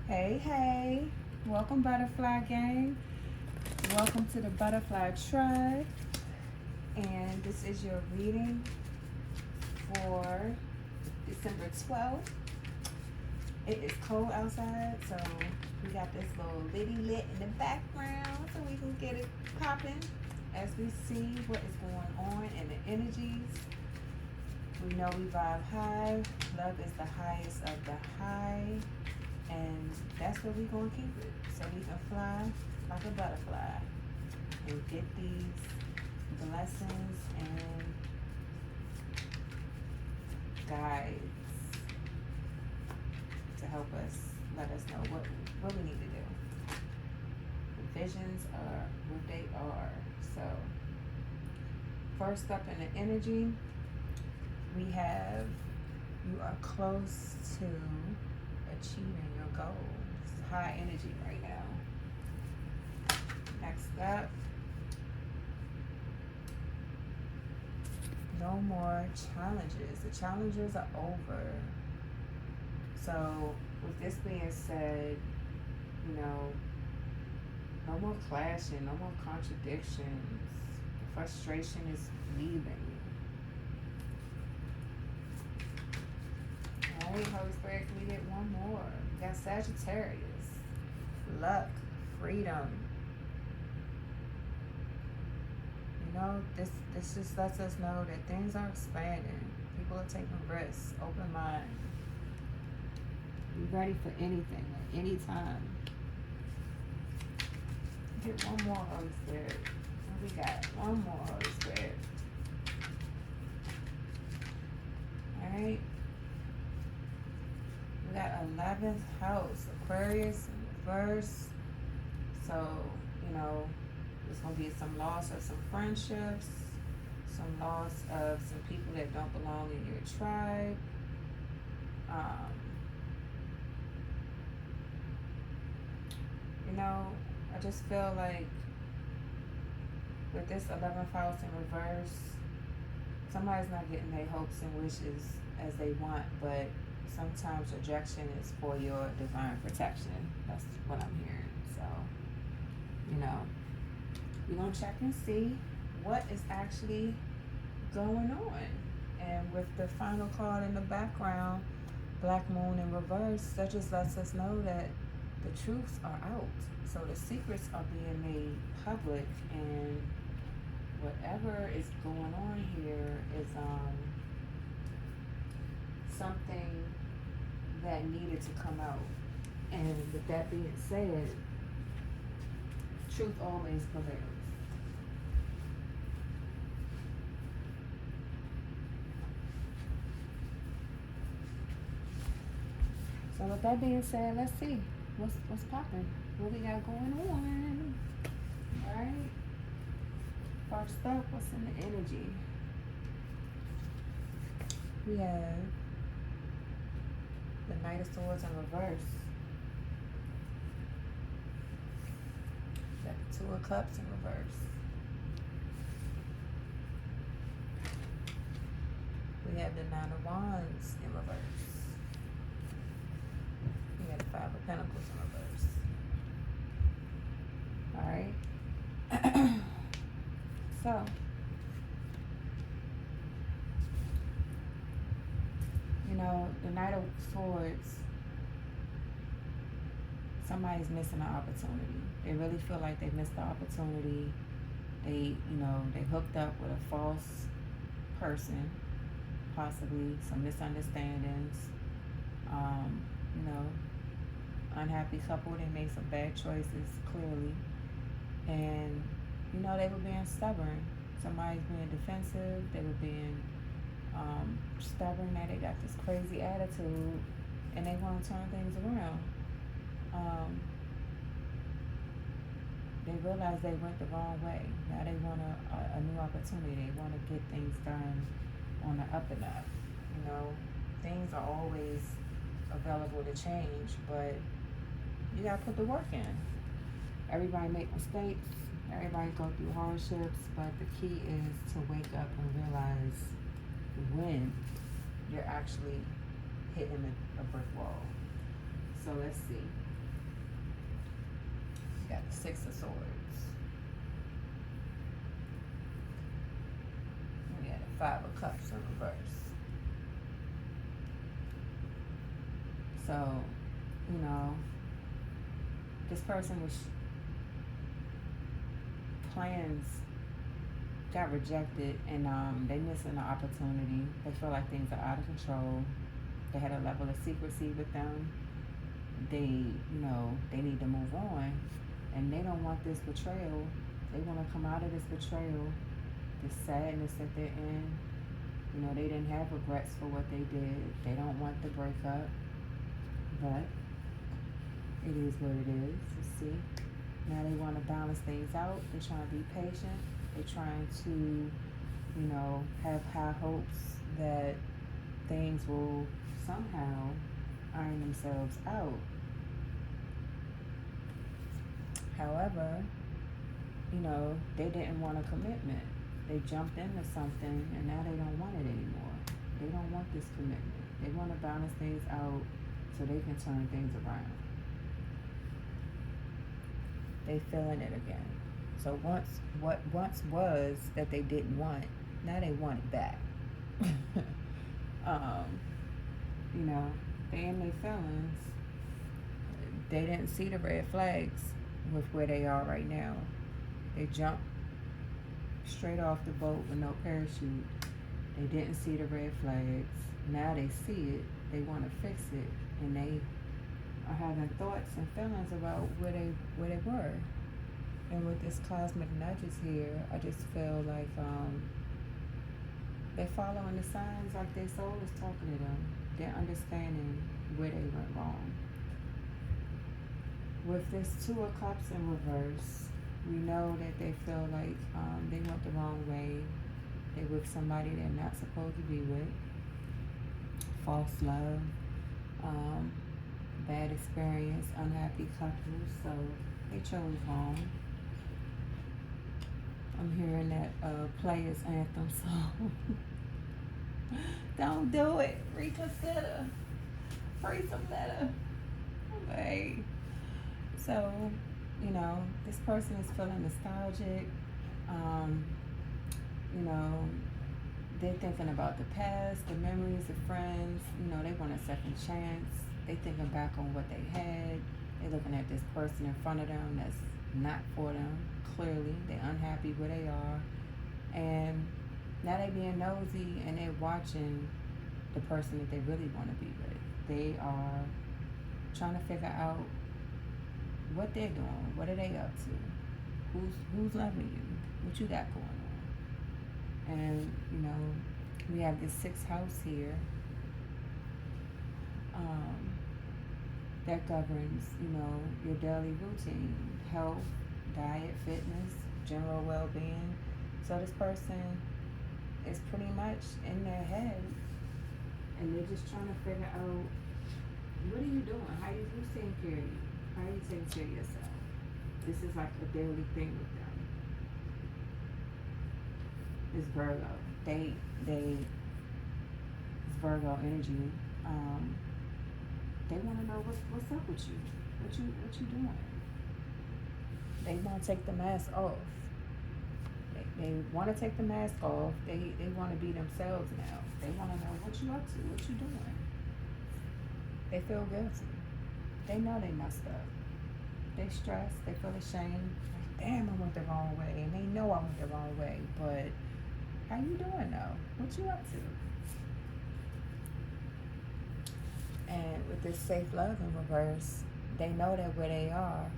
Hey, hey. Welcome, Butterfly Gang. Welcome to the Butterfly Tribe. And this is your reading for December 12th. It is cold outside, so we got this little litty lit in the background so we can get it popping as we see what is going on in the energies. We know we vibe high. Love is the highest of the high. And that's where we're going to keep it. So we can fly like a butterfly and get these blessings and guides to help us, let us know what we need to do. The visions are what they are. So first up in the energy, we have you are close to achieving your goals. High energy right now. Next up, no more challenges. The challenges are over. So with this being said, no more clashing, no more contradictions. The frustration is leaving. Alright, Holy Spirit, can we get one more? We got Sagittarius. Luck, freedom. This just lets us know that things are expanding. People are taking risks, open mind. Be ready for anything at any time. Get one more, Holy Spirit. What we got? One more, Holy Spirit. Alright. We got 11th house, Aquarius in reverse. So, there's going to be some loss of some friendships, some loss of some people that don't belong in your tribe. I just feel like with this 11th house in reverse, somebody's not getting their hopes and wishes as they want, but sometimes rejection is for your divine protection. That's what I'm hearing. So, we're going to check and see what is actually going on. And with the final card in the background, Black Moon in reverse, that just lets us know that the truths are out. So the secrets are being made public, and whatever is going on here is something that needed to come out. And with that being said, truth always prevails. So with that being said, let's see what's popping. What we got going on? All right. First up, what's in the energy? We have the Knight of Swords in reverse. We got the Two of Cups in reverse. We have the Nine of Wands in reverse. We have the Five of Pentacles in reverse. All right. So, the Knight of Swords, somebody's missing an opportunity. They really feel like they missed the opportunity. They hooked up with a false person, possibly some misunderstandings. Unhappy couple, they made some bad choices, clearly. And, they were being stubborn. Somebody's being defensive. They were being stubborn. Now they got this crazy attitude, and they want to turn things around. They realize they went the wrong way. Now they want a new opportunity. They want to get things done on the up and up. Things are always available to change, but you got to put the work in. Everybody make mistakes. Everybody go through hardships, but the key is to wake up and realize when you're actually hitting a brick wall. So let's see. got the Six of Swords. We got the Five of Cups in reverse. So, you know, this person was plans got rejected, and they missing the opportunity. They feel like things are out of control. They had a level of secrecy with them. They, you know, they need to move on, and they don't want this betrayal. They want to come out of this betrayal, this sadness that they're in. You know, they didn't have regrets for what they did. They don't want the breakup, but it is what it is. You see, now they want to balance things out. They're trying to be patient. They're trying to, you know, have high hopes that things will somehow iron themselves out. However, you know, they didn't want a commitment. They jumped into something, and now they don't want it anymore. They don't want this commitment. They want to balance things out so they can turn things around. They feeling it again. So what once was that they didn't want, now they want it back. You know, they in their feelings. They didn't see the red flags with where they are right now. They jumped straight off the boat with no parachute. They didn't see the red flags. Now they see it. They want to fix it, and they are having thoughts and feelings about where they were. And with this cosmic nudges here, I just feel like they're following the signs like their soul is talking to them. They're understanding where they went wrong. With this Two of Cups in reverse, we know that they feel like they went the wrong way. They're with somebody they're not supposed to be with. False love, bad experience, unhappy couples, so they chose wrong. I'm hearing that Players Anthem song. Don't do it. Reconsider. Free some letter. Okay. So, you know, this person is feeling nostalgic. You know, they're thinking about the past, the memories of friends. You know, they want a second chance. They're thinking back on what they had. They're looking at this person in front of them that's not for them. Clearly, they're unhappy where they are. And now they're being nosy, and they're watching the person that they really want to be with. They are trying to figure out what they're doing. What are they up to? Who's loving you? What you got going on? And, you know, we have this sixth house here that governs, you know, your daily routine, health, diet, fitness, general well-being. So this person is pretty much in their head, and they're just trying to figure out, what are you doing? How you taking care of you? How are you taking care of yourself? This is like a daily thing with them. It's Virgo. It's Virgo energy. They want to know what's up with you. What you doing? They want to take the mask off. They want to take the mask off. They want to be themselves now. They want to know what you up to. What you doing? They feel guilty. They know they messed up. They stressed. They feel ashamed. Like, damn, I went the wrong way. And they know I went the wrong way. But how you doing though? What you up to? And with this safe love in reverse, they know that where they are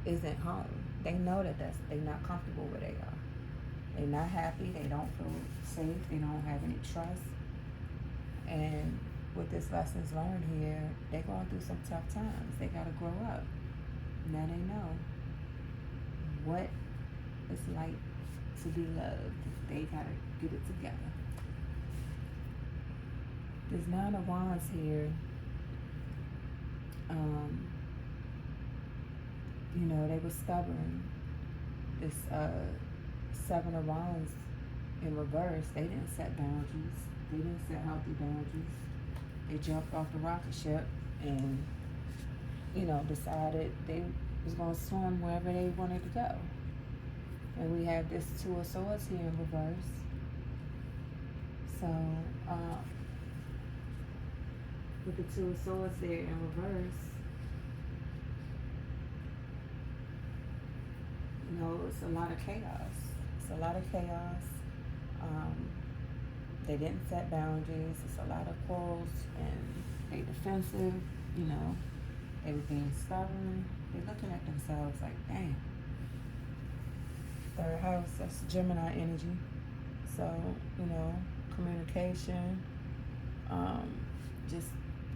isn't home. They know that they're not comfortable where they are. They're not happy. They don't feel safe. They don't have any trust. And with this lessons learned here, they're going through some tough times. They got to grow up. Now they know what it's like to be loved. They got to get it together. There's Nine of Wands here. You know, they were stubborn. This Seven of Wands in reverse, they didn't set boundaries. They didn't set healthy boundaries. They jumped off the rocket ship and, you know, decided they was going to swim wherever they wanted to go. And we have this Two of Swords here in reverse. So, with the Two of Swords there in reverse, you know, it's a lot of chaos. It's a lot of chaos. They didn't set boundaries. It's a lot of quarrels, and they defensive, you know. They were being stubborn. They're looking at themselves like, damn. Third house, that's Gemini energy. So, you know, communication, just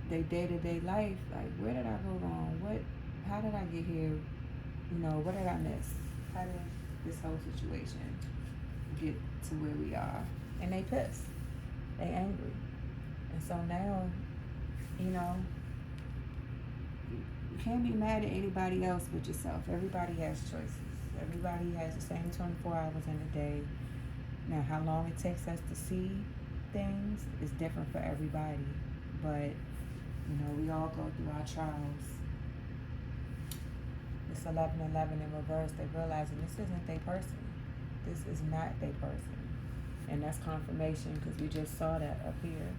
their day-to-day life, like, where did I go wrong? How did I get here? You know, what did I miss? How did this whole situation get to where we are? And they pissed. They angry. And so now, you know, you can't be mad at anybody else but yourself. Everybody has choices. Everybody has the same 24 hours in a day. Now, how long it takes us to see things is different for everybody. But, you know, we all go through our trials. It's 11-11 in reverse. They're realizing this isn't their person. This is not their person. And that's confirmation, because we just saw that up here.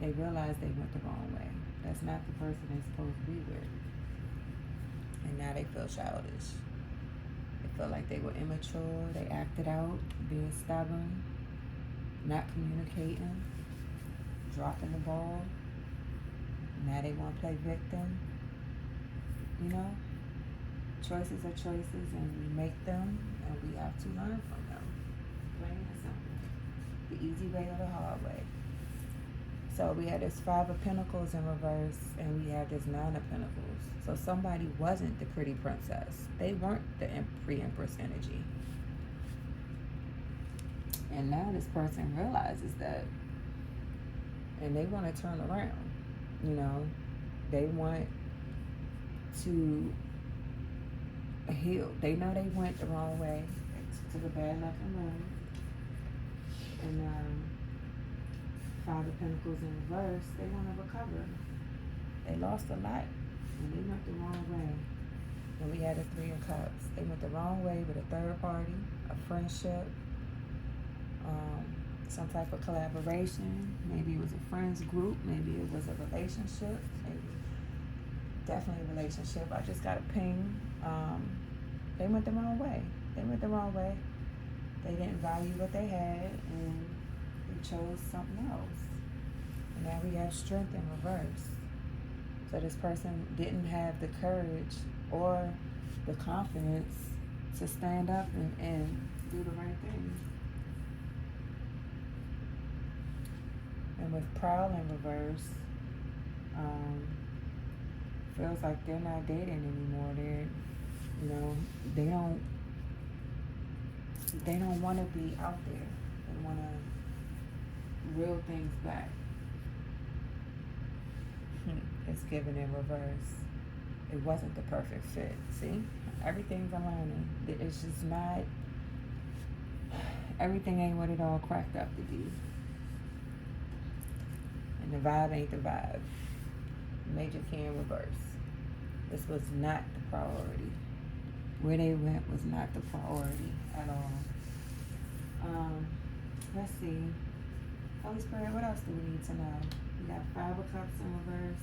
They realized they went the wrong way. That's not the person they're supposed to be with. And now they feel childish. They feel like they were immature. They acted out, being stubborn, not communicating, dropping the ball. Now they want to play victim. You know? Choices are choices, and we make them, and we have to learn from them. Plain and simple. The easy way or the hard way. So we had this Five of Pentacles in reverse, and we had this Nine of Pentacles. So somebody wasn't the pretty princess. They weren't the pre-empress energy. And now this person realizes that, and they want to turn around. You know, they want to heal. They know they went the wrong way. They took a bad luck and road. And Five of Pentacles in reverse, they want to recover. They lost a lot, and they went the wrong way. And we had a Three of Cups. They went the wrong way with a third party, a friendship, some type of collaboration. Maybe it was a friends group. Maybe it was a relationship. Maybe definitely a relationship. I just got a ping. They went the wrong way. They went the wrong way. They didn't value what they had, and they chose something else. And now we have Strength in reverse. So this person didn't have the courage or the confidence to stand up and do the right thing. And with Prowl in reverse, feels like they're not dating anymore. They're, you know, they don't want to be out there. They want to reel things back. It's given in reverse. It wasn't the perfect fit. See? Everything's aligning. It's just not, everything ain't what it all cracked up to be. And the vibe ain't the vibe. Major key in reverse. This was not the priority. Where they went was not the priority at all. Let's see. Holy Spirit, what else do we need to know? We got Five of Cups in reverse.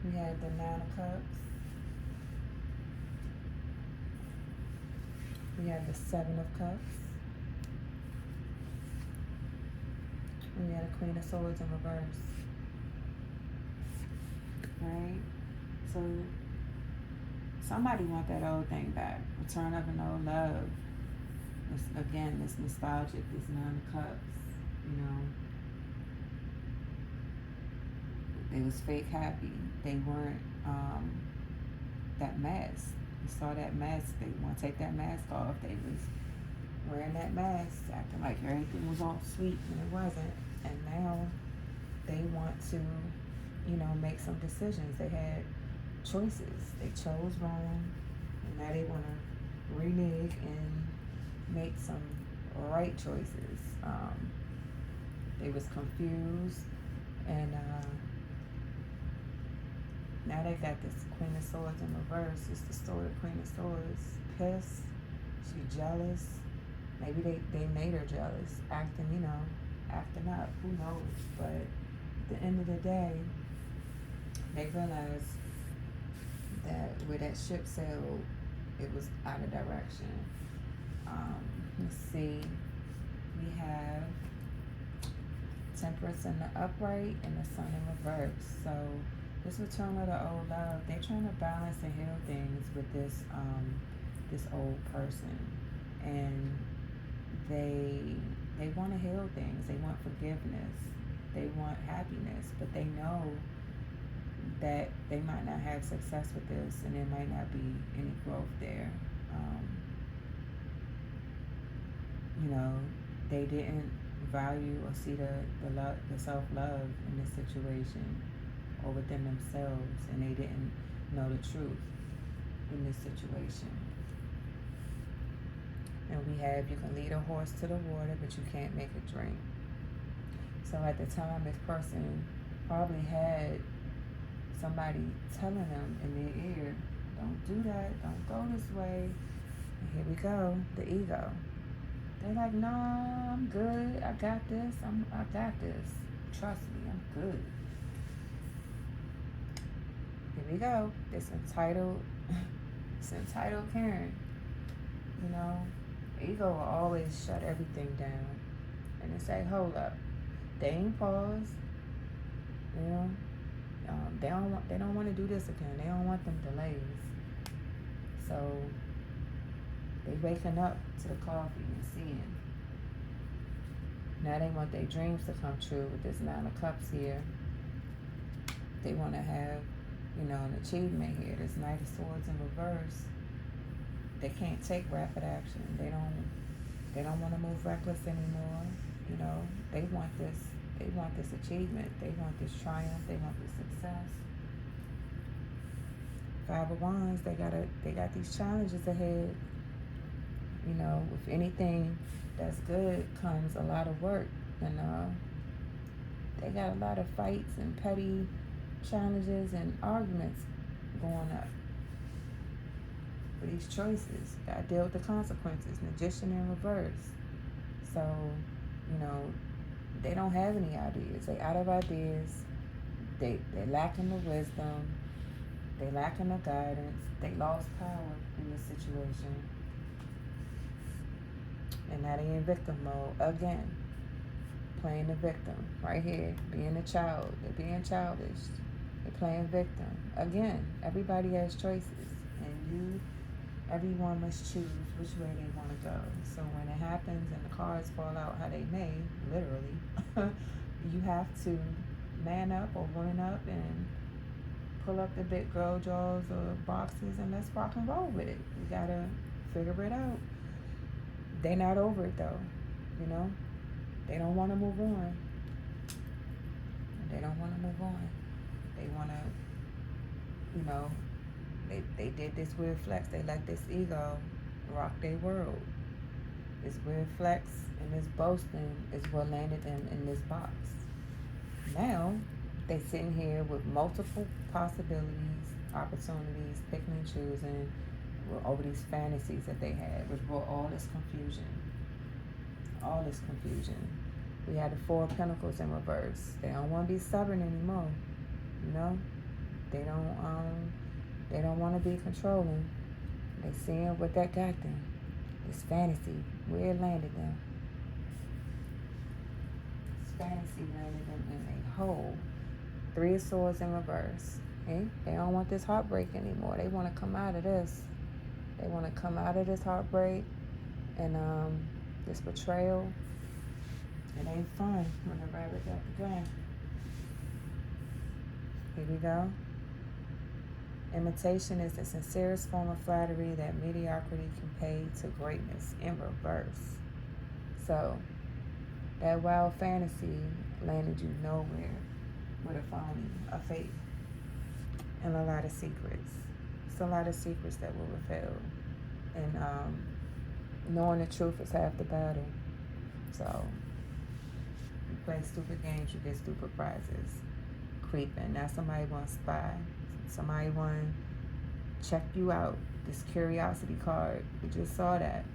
We have the Nine of Cups. We have the Seven of Cups. And we have the Queen of Swords in reverse. Right? So somebody want that old thing back. Return of an old love. This nostalgic, this Nine of Cups, you know. They was fake happy. They weren't that mask. You saw that mask. They want to take that mask off. They was wearing that mask, acting like everything was all sweet when it wasn't. And now they want to, you know, make some decisions. They had choices. They chose wrong, and now they want to renege and make some right choices. They was confused, and now they got this Queen of Swords in reverse. It's the story of Queen of Swords. Pissed. She jealous. Maybe they made her jealous. Acting up. Who knows? But at the end of the day, they realized that where that ship sailed, it was out of direction. Let's see. We have Temperance in the upright and the Sun in reverse. So this return of the old love, they're trying to balance and heal things with this this old person, and they want to heal things. They want forgiveness. They want happiness, but they know that they might not have success with this, and there might not be any growth there. They didn't value or see the self-love in this situation or within themselves, and they didn't know the truth in this situation. And we have, you can lead a horse to the water, but you can't make it drink. So at the time, this person probably had somebody telling them in their ear, don't do that, don't go this way. And here we go, the ego. They're like, no, I'm good, I got this, I got this. Trust me, I'm good. Here we go, this entitled Karen. Ego will always shut everything down. And they say, hold up. They ain't paused. They don't want to do this again. They don't want them delays. So they waking up to the coffee and seeing. Now they want their dreams to come true with this 9 of Cups here. They want to have, an achievement here. This Knight of Swords in reverse. They can't take rapid action. They don't want to move reckless anymore. They want this achievement. They want this triumph. They want this success. 5 of Wands, they got these challenges ahead. With anything that's good comes a lot of work, and they got a lot of fights and petty challenges and arguments going up. For these choices, gotta deal with the consequences. Magician in reverse. So, they don't have any ideas. They out of ideas. They lacking the wisdom. They lacking the guidance. They lost power in this situation. And now they in victim mode again. Playing the victim. Right here. Being a child. They're being childish. They're playing victim. Again, everybody has choices. And everyone must choose which way they want to go. So when it happens and the cards fall out how they may, literally, you have to man up or woman up and pull up the big girl jaws or boxes and let's rock and roll with it. You gotta figure it out. They not over it though, They don't want to move on. They don't want to move on. They want to, They did this weird flex. They let this ego rock their world. This weird flex and this boasting is what landed them in this box. Now, they sitting here with multiple possibilities, opportunities, picking and choosing over these fantasies that they had, which brought all this confusion. All this confusion. We had the 4 of Pentacles in reverse. They don't want to be stubborn anymore. They don't want to be controlling. They seeing what that got them. This fantasy, where it landed them. This fantasy landed them in a hole. 3 of Swords in reverse. Okay? They don't want this heartbreak anymore. They want to come out of this. They want to come out of this heartbreak and this betrayal. It ain't fun when the rabbit got the gun. Here we go. Imitation is the sincerest form of flattery that mediocrity can pay to greatness in reverse. So, that wild fantasy landed you nowhere with a phony, a fake, and a lot of secrets. It's a lot of secrets that were revealed. And Knowing the truth is half the battle. So, you play stupid games, you get stupid prizes. Creeping. Now somebody want to spy. Somebody want to check you out. This curiosity card. We just saw that.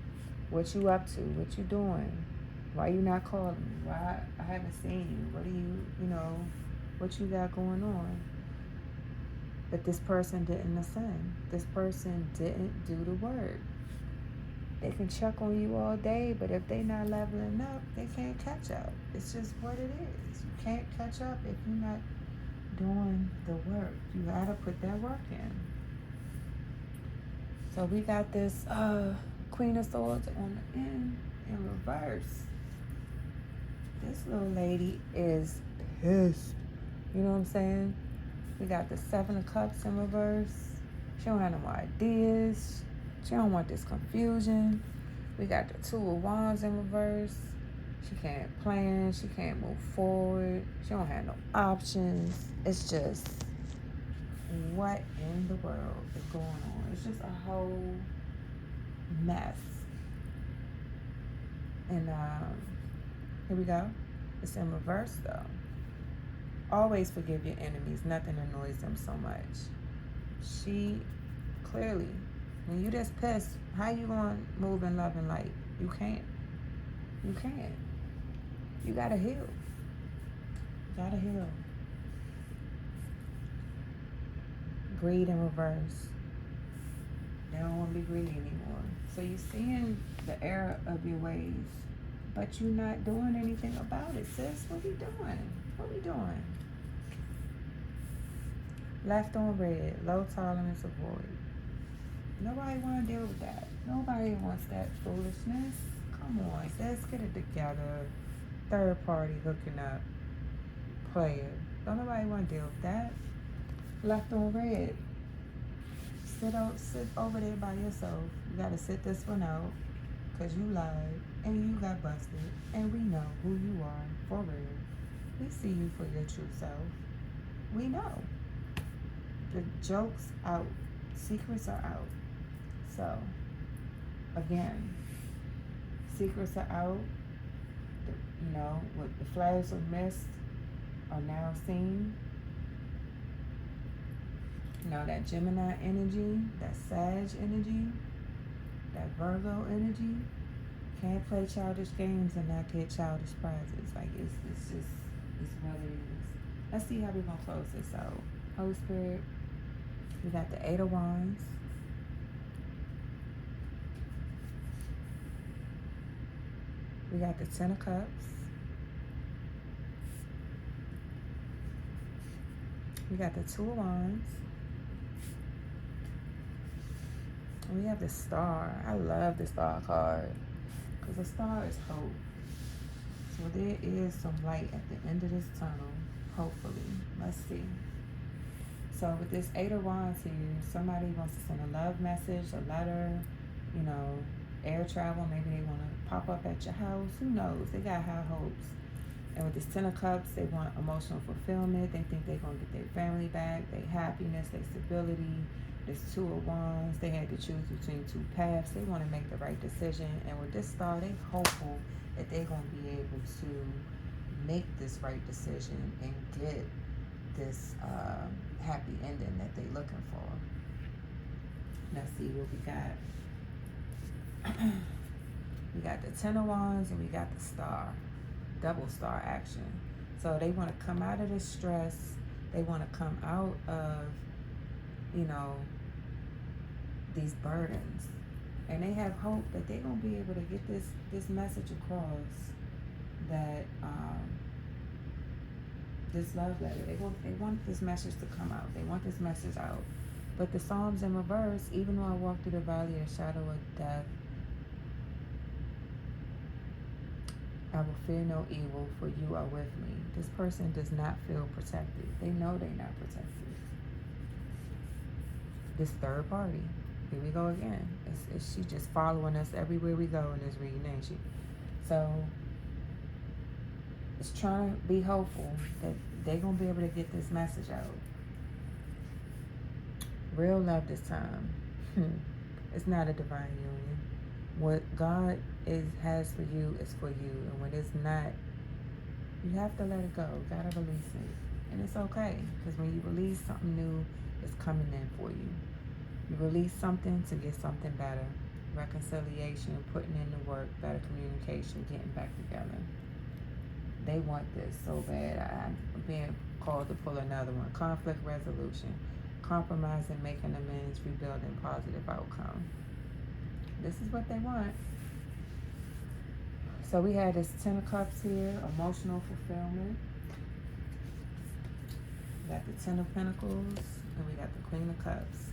What you up to? What you doing? Why you not calling me? Why I haven't seen you? What do you know, what you got going on? But this person didn't ascend. This person didn't do the work. They can check on you all day, but if they not leveling up, they can't catch up. It's just what it is. You can't catch up if you're not doing the work. You gotta put that work in. So we got this Queen of Swords on the end in reverse. This little lady is pissed. You know what I'm saying? We got the Seven of Cups in reverse. She don't have no more ideas. She don't want this confusion. We got the Two of Wands in reverse. She can't plan. She can't move forward. She don't have no options. It's just, what in the world is going on? It's just a whole mess. And here we go. It's in reverse though. Always forgive your enemies. Nothing annoys them so much. She clearly, when you just pissed, how you gonna move in love and light? You can't. You can't. You gotta heal. You gotta heal. Greed in reverse. They don't want to be greedy anymore. So you're seeing the error of your ways, but you're not doing anything about it, sis. What we doing? What we doing? Left on red, low tolerance of void. Nobody want to deal with that. Nobody wants that foolishness. Come on, sis, get it together. Third party hooking up, player. Don't nobody want to deal with that. Left on red. Sit over there by yourself. You gotta sit this one out, cause you lied and you got busted, and we know who you are for real. We see you for your true self. We know. The joke's out. Secrets are out. So, again, secrets are out. What the flags of mist are now seen. That Gemini energy, that Sag energy, that Virgo energy, can't play childish games and not get childish prizes. Like, it's what it is. Let's see how we're going to close this out. Holy Spirit, we got the Eight of Wands. We got the Ten of Cups. We got the Two of Wands. And we have the Star. I love the Star card, because the Star is hope. So there is some light at the end of this tunnel, hopefully. Let's see. So with this Eight of Wands here, somebody wants to send a love message, a letter, air travel. Maybe they want to pop up at your house. Who knows? They got high hopes. And with this Ten of Cups, they want emotional fulfillment. They think they're going to get their family back, their happiness, their stability. This Two of Wands, they had to choose between two paths. They want to make the right decision. And with this Star, they hopeful that they're going to be able to make this right decision and get this happy ending that they're looking for. Let's see what we got. We got the Ten of Wands and we got the Star. Double Star action. So they want to come out of this stress. They want to come out of, these burdens. And they have hope that they're going to be able to get this message across, that this love letter, they want this message to come out. They want this message out. But the Psalms in reverse, even though I walk through the valley of the shadow of death, I will fear no evil, for you are with me. This person does not feel protected. They know they're not protected. This third party, here we go again. She just following us everywhere we go in this reading, ain't she? So it's trying to be hopeful that they're going to be able to get this message out. Real love this time. It's not a divine union. What God has for you is for you, and when it's not, you have to let it go. You gotta release it, and it's okay, because when you release, something new is coming in for you. You release something to get something better. Reconciliation, putting in the work, better communication, getting back together. They want this so bad. I'm being called to pull another one. Conflict resolution, compromising, making amends, rebuilding, positive outcome. This is what they want. So we had this Ten of Cups here, emotional fulfillment. We got the Ten of Pentacles, and we got the Queen of Cups.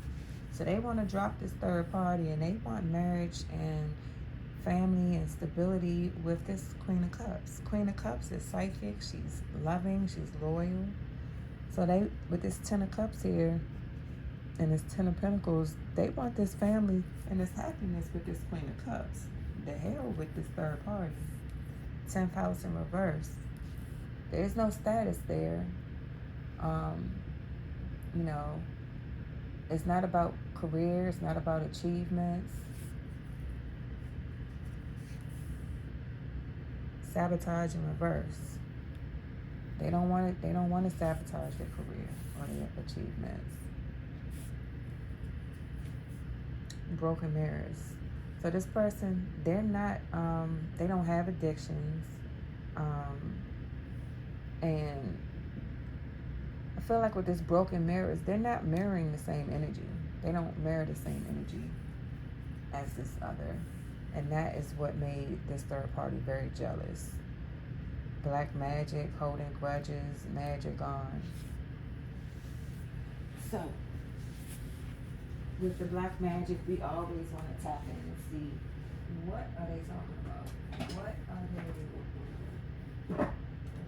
So they want to drop this third party, and they want marriage and family and stability with this Queen of Cups. Queen of Cups is psychic. She's loving. She's loyal. So they, with this Ten of Cups here and this Ten of Pentacles, they want this family and this happiness with this Queen of Cups. The hell with this third party. 10th house in reverse. There's no status there. You know, it's not about career. It's not about achievements. Sabotage in reverse. They don't want it. They don't want to sabotage their career or their achievements. Broken mirrors. So this person, they're not. They don't have addictions. And I feel like with this broken mirrors, they're not mirroring the same energy. They don't mirror the same energy as this other. And that is what made this third party very jealous. Black magic, holding grudges, magic on. So, with the black magic, we always want to tap in and see what are they talking about?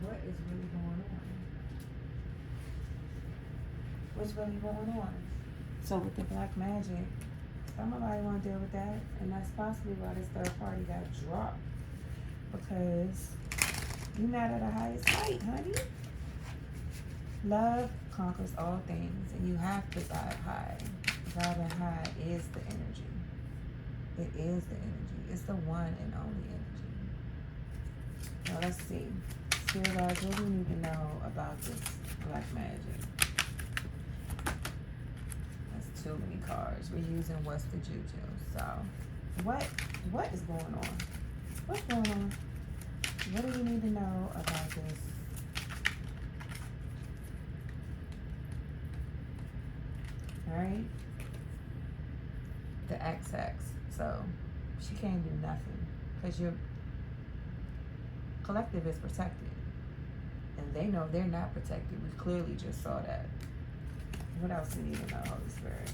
What is really going on? What's really going on? So with the black magic, somebody want to deal with that, and that's possibly why this third party got dropped, because you're not at a highest height, honey. Love conquers all things, and you have to vibe high. Vibing high is the energy. It is the energy. It's the one and only energy. Now let's see. Spirit guides, what do we need to know about this black magic? That's too many cards. We're using what's the juju. So what is going on? What's going on? What do we need to know about this? Alright? The XX. So she can't do nothing because your collective is protected. And they know they're not protected. We clearly just saw that. What else do we need to know, Holy Spirit?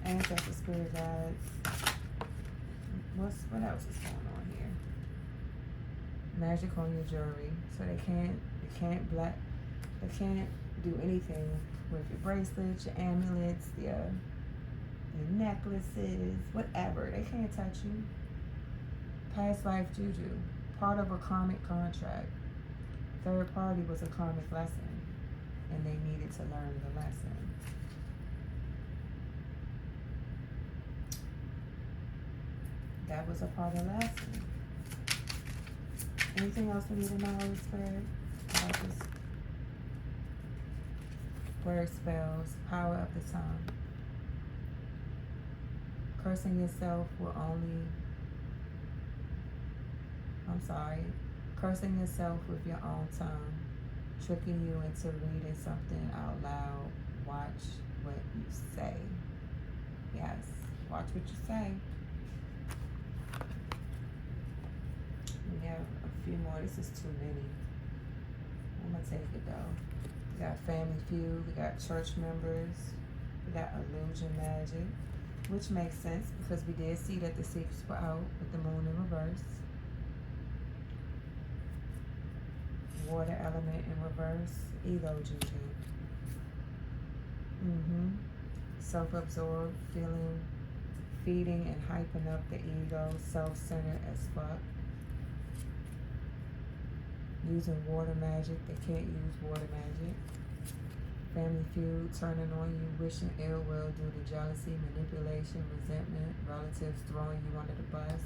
Ancestor spirit guides. What else is going on here? Magic on your jewelry. So they can't do anything with your bracelets, your amulets, your necklaces, whatever. They can't touch you. Past life juju. Part of a karmic contract. Third party was a karmic lesson, and they needed to learn the lesson. That was a part of the lesson. Anything else we need to know, Holy Spirit, about this? Word spells, power of the tongue. Cursing yourself will only, cursing yourself with your own tongue, tricking you into reading something out loud. Watch what you say. Yes, watch what you say. We have a few more. This is too many. I'm going to take it though. We got family feud. We got church members. We got illusion magic, which makes sense because we did see that the secrets were out with the moon in reverse. Water element in reverse. Ego juju. Self-absorbed, feeding and hyping up the ego. Self-centered as fuck. Using water magic. They can't use water magic. Family feud turning on you, wishing ill will due to jealousy, manipulation, resentment, relatives throwing you under the bus,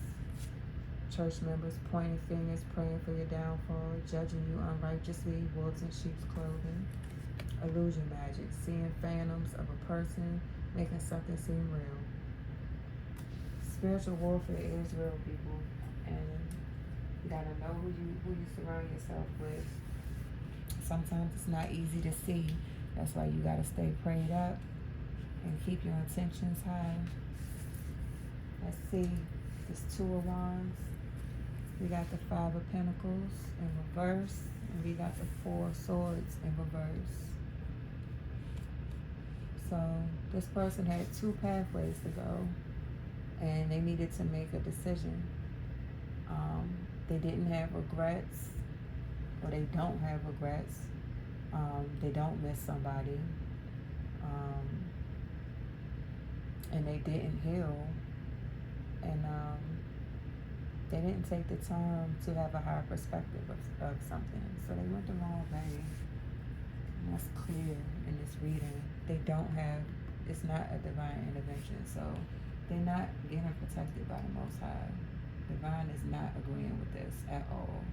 church members pointing fingers, praying for your downfall, judging you unrighteously, wolves in sheep's clothing, illusion magic, seeing phantoms of a person, making something seem real. Spiritual warfare is real, people, and you gotta know who you surround yourself with. Sometimes it's not easy to see. That's why you gotta stay prayed up and keep your intentions high. Let's see, this Two of Wands. We got the Five of Pentacles in reverse, and we got the Four of Swords in reverse. So this person had two pathways to go, and they needed to make a decision. They didn't have regrets, or they don't have regrets. They don't miss somebody, and they didn't heal, and they didn't take the time to have a higher perspective of something. So they went the wrong way. And that's clear in this reading. They don't have, it's not a divine intervention. So they're not getting protected by the Most High. Divine is not agreeing with this at all.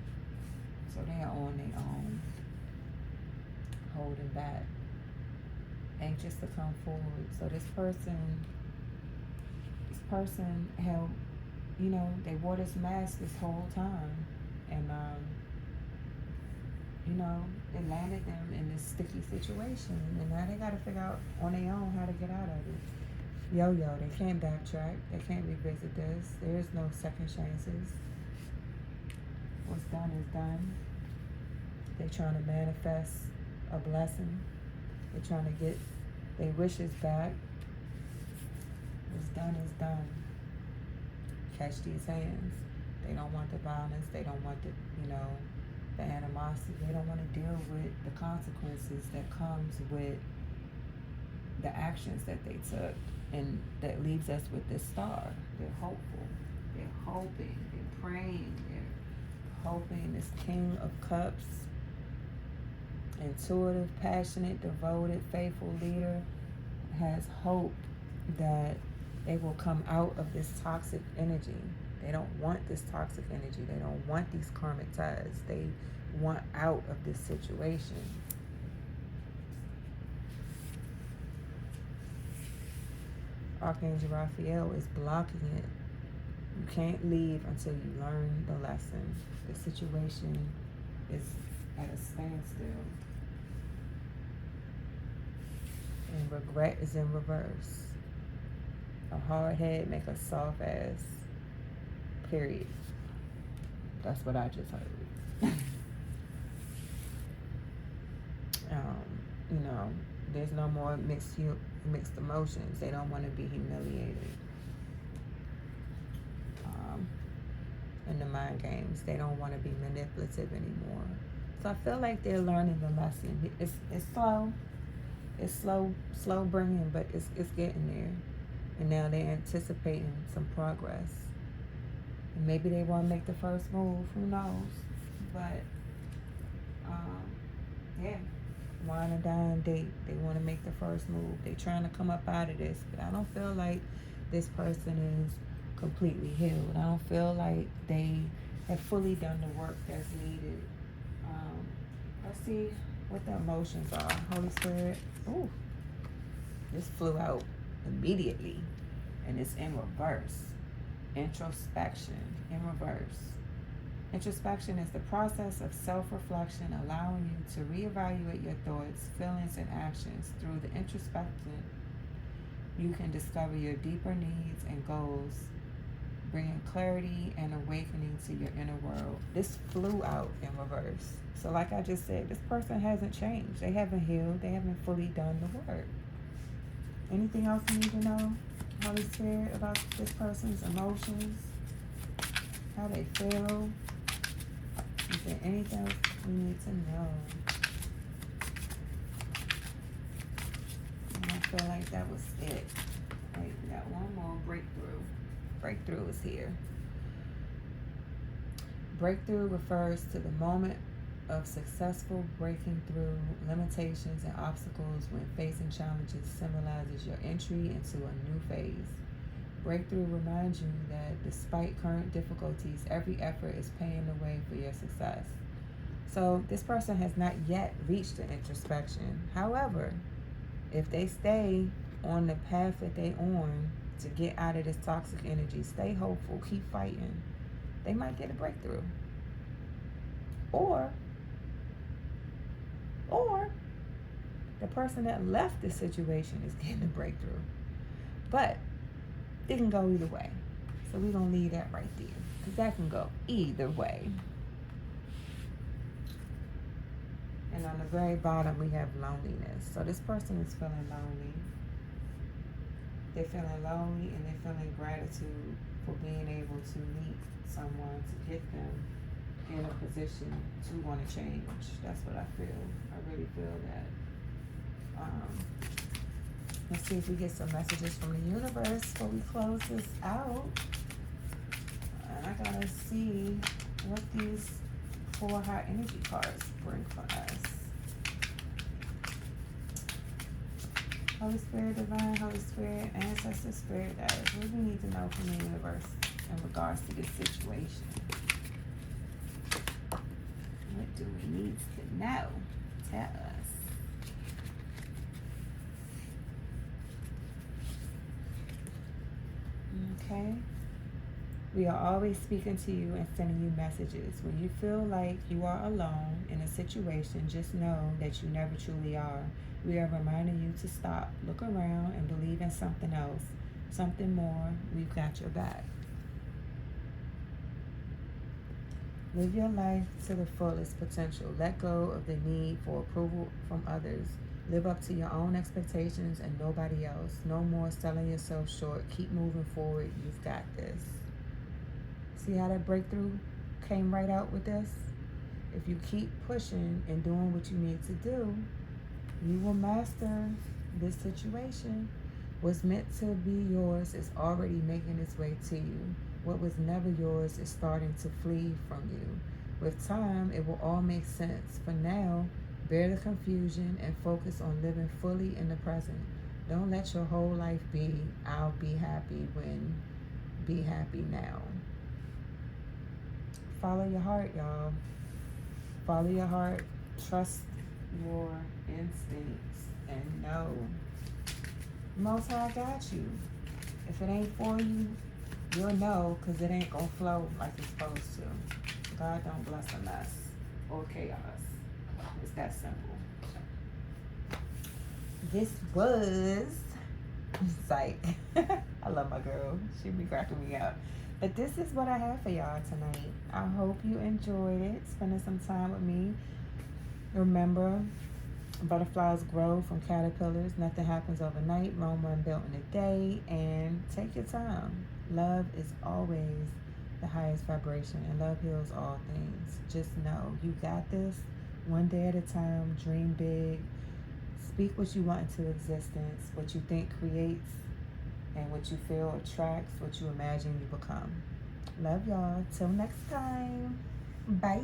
So they are on their own, holding back, anxious to come forward. So this person held, they wore this mask this whole time, and it landed them in this sticky situation, and now they got to figure out on their own how to get out of it. They can't backtrack. They can't revisit this. There is no second chances. What's done is done. They're trying to manifest a blessing. They're trying to get their wishes back. What's done is done. Catch these hands. They don't want the violence. They don't want the animosity. They don't want to deal with the consequences that comes with the actions that they took. And that leaves us with this star. They're hopeful. They're hoping. They're praying. They're hoping. This King of Cups, intuitive, passionate, devoted, faithful leader, has hope that they will come out of this toxic energy. They don't want this toxic energy. They don't want these karmic ties. They want out of this situation. Archangel Raphael is blocking it. You can't leave until you learn the lesson. The situation is at a standstill. And regret is in reverse. A hard head make a soft ass. Period. That's what I just heard. There's no more mixed emotions. They don't want to be humiliated. In the mind games, they don't want to be manipulative anymore. So I feel like they're learning the lesson. It's slow. It's slow bringing, but it's getting there. And now they're anticipating some progress. And maybe they want to make the first move. Who knows? But wine and dine date. They want to make the first move. They're trying to come up out of this, but I don't feel like this person is completely healed. I don't feel like they have fully done the work that's needed. Let's see what the emotions are. Holy Spirit. Ooh, this flew out immediately, and it's in reverse. Introspection in reverse. Introspection is the process of self-reflection, allowing you to reevaluate your thoughts, feelings, and actions. Through the introspection, you can discover your deeper needs and goals, bringing clarity and awakening to your inner world. This flew out in reverse. So like I just said, this person hasn't changed. They haven't healed. They haven't fully done the work. Anything else you need to know, Holy Spirit, about this person's emotions? How they feel? Is there anything else we need to know? And I feel like that was it. Wait, we got one more breakthrough. Breakthrough is here. Breakthrough refers to the moment of successful breaking through limitations and obstacles when facing challenges symbolizes your entry into a new phase. Breakthrough reminds you that despite current difficulties, every effort is paving the way for your success. So this person has not yet reached the introspection. However, if they stay on the path that they on to get out of this toxic energy, stay hopeful, keep fighting, they might get a breakthrough. Or the person that left the situation is getting a breakthrough. But it can go either way. So we're going to leave that right there, because that can go either way. And on the very bottom, we have loneliness. So this person is feeling lonely. They're feeling lonely, and they're feeling gratitude for being able to meet someone to get them in a position to want to change. That's what I feel. I really feel that. Let's see if we get some messages from the universe before we close this out. And I gotta see what these 4 high energy cards bring for us. Holy Spirit, Divine, Holy Spirit, Ancestor, Spirit Guides. What do we need to know from the universe in regards to this situation? What do we need to know? Tell us. Okay? We are always speaking to you and sending you messages. When you feel like you are alone in a situation, just know that you never truly are. We are reminding you to stop, look around, and believe in something else, something more. We've got your back. Live your life to the fullest potential. Let go of the need for approval from others. Live up to your own expectations and nobody else. No more selling yourself short. Keep moving forward. You've got this. See how that breakthrough came right out with this? If you keep pushing and doing what you need to do, you will master this situation. What's meant to be yours is already making its way to you. What was never yours is starting to flee from you. With time, it will all make sense. For now, bear the confusion and focus on living fully in the present. Don't let your whole life be, I'll be happy when, be happy now. Follow your heart, y'all. Follow your heart. Trust your instincts and know Most High got you. If it ain't for you, you'll know, because it ain't gonna flow like it's supposed to. God don't bless a mess or chaos. It's that simple. This was Psych. I love my girl. She be cracking me up. But this is what I have for y'all tonight. I hope you enjoyed it, spending some time with me. Remember, butterflies grow from caterpillars. Nothing happens overnight. Rome wasn't built in a day. And take your time. Love is always the highest vibration, and love heals all things. Just know you got this. One day at a time. Dream big. Speak what you want into existence. What you think creates, and what you feel attracts what you imagine you become. Love y'all. Till next time. Bye.